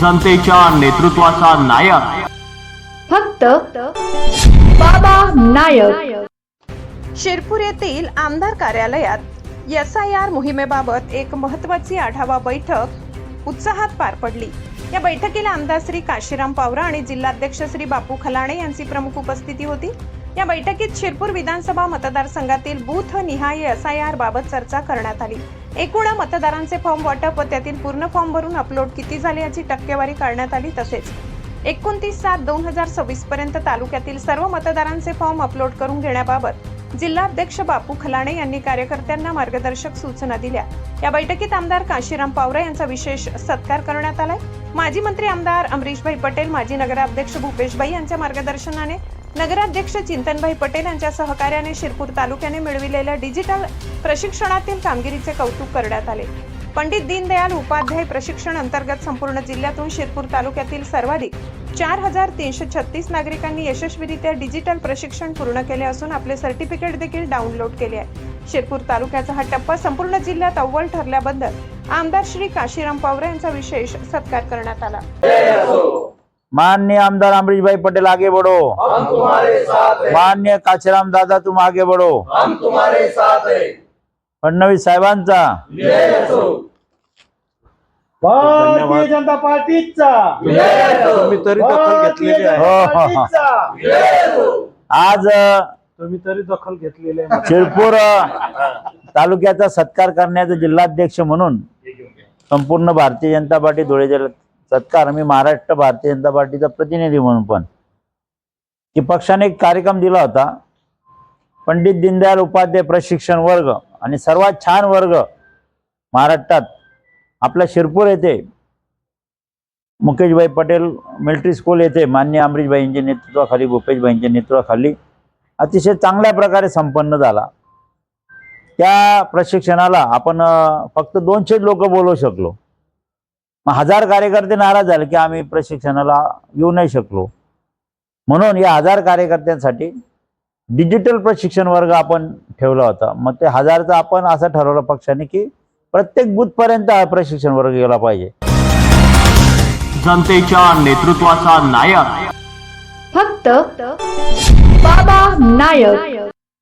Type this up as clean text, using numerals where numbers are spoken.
जनतेच्या नेतृत्वाचा नायक फक्त बाबा नायक। शिरपूर येथील आमदार कार्यालयात SIR मोहिमेबाबत एक महत्त्वाची आढावा बैठक उत्साहात पार पडली। या बैठकीला आमदार श्री काशीराम पावरा आणि जिल्हाध्यक्ष श्री बापू खलाणे यांची प्रमुख उपस्थिती होती। या बैठकीत शिरपूर विधानसभा मतदारसंघातील बूथ निहाय SIR बाबत चर्चा करण्यात आली। एकूण मतदारांचे फॉर्म वाटप व त्यातील पूर्ण फॉर्म भरून अपलोड किती झाले याची टक्केवारी करण्यात आली। तसेच 29/7/2026 पर्यंत तालुक्यातील सर्व मतदारांचे फॉर्म अपलोड करून घेण्याबाबत जिल्हाध्यक्ष बापू खलाणे यांनी कार्यकर्त्यांना मार्गदर्शक सूचना दिल्या। या बैठकीत आमदार काशीराम पावरा यांचा विशेष सत्कार करण्यात आलाय। माजी मंत्री आमदार अमरीशभाई पटेल, माजी नगराध्यक्ष भूपेशभाई यांच्या मार्गदर्शनाने नगराध्यक्ष चिंतनभाई पटेल यांच्या सहकार्याने शिरपूर तालुक्याने मिळविलेल्या डिजिटल प्रशिक्षणातील कामगिरीचे कौतुक करण्यात आले। पंडित दीनदयाल उपाध्याय प्रशिक्षण अंतर्गत संपूर्ण जिल्ह्यातून शिरपूर तालुक्यातील सर्वाधिक 4336 नागरिकांनी यशस्वीरित्या डिजिटल प्रशिक्षण पूर्ण केले असून आपले सर्टिफिकेट देखील डाउनलोड केले आहे। शिरपूर तालुक्याचा हा टप्पा संपूर्ण जिल्ह्यात अव्वल ठरल्याबद्दल आमदार श्री काशीराम पावरा यांचा विशेष सत्कार करण्यात आला। माननीय आमदार अमरीशभाई पटेल आगे बढ़ो, हम तुम्हारे साथ हैं। माननीय काशीराम दादा तुम आगे बढ़ो, हम तुम्हारे साथ हैं। फडणवीस साहेबांचा जय असो। भारतीय जनता पार्टीचा जय असो। तुम्ही तरी दखल घेतलेली आहे। जय असो। आज तुम्ही तरी दखल घेतलेली आहे। शिरपूर तालुक्याचा सत्कार करण्याचा जिल्हाध्यक्ष म्हणून संपूर्ण भारतीय जनता पार्टी धुळे जिल्ह्यात सत्कार, मी महाराष्ट्र भारतीय जनता पार्टीचा प्रतिनिधी म्हणून पण की पक्षाने एक कार्यक्रम दिला होता, पंडित दीनदयाल उपाध्याय प्रशिक्षण वर्ग, आणि सर्वात छान वर्ग महाराष्ट्रात आपल्या शिरपूर येथे मुकेशभाई पटेल मिलिटरी स्कूल येथे माननीय अमरीशभाईंच्या नेतृत्वाखाली, भूपेशभाईंच्या नेतृत्वाखाली अतिशय चांगल्या प्रकारे संपन्न झाला। त्या प्रशिक्षणाला आपण फक्त 200 लोक बोलवू शकलो। 1000 कार्यकर्ते नाराज झाले की आम्ही प्रशिक्षणाला येऊ नाही शकलो। म्हणून या 1000 कार्यकर्त्यांसाठी डिजिटल प्रशिक्षण वर्ग आपण ठेवला होता। मग ते 1000चा आपण असं ठरवलं पक्षाने की प्रत्येक बूथ पर्यंत हा प्रशिक्षण वर्ग गेला पाहिजे। जनतेच्या नेतृत्वाचा नायक फक्त बाबा नायक।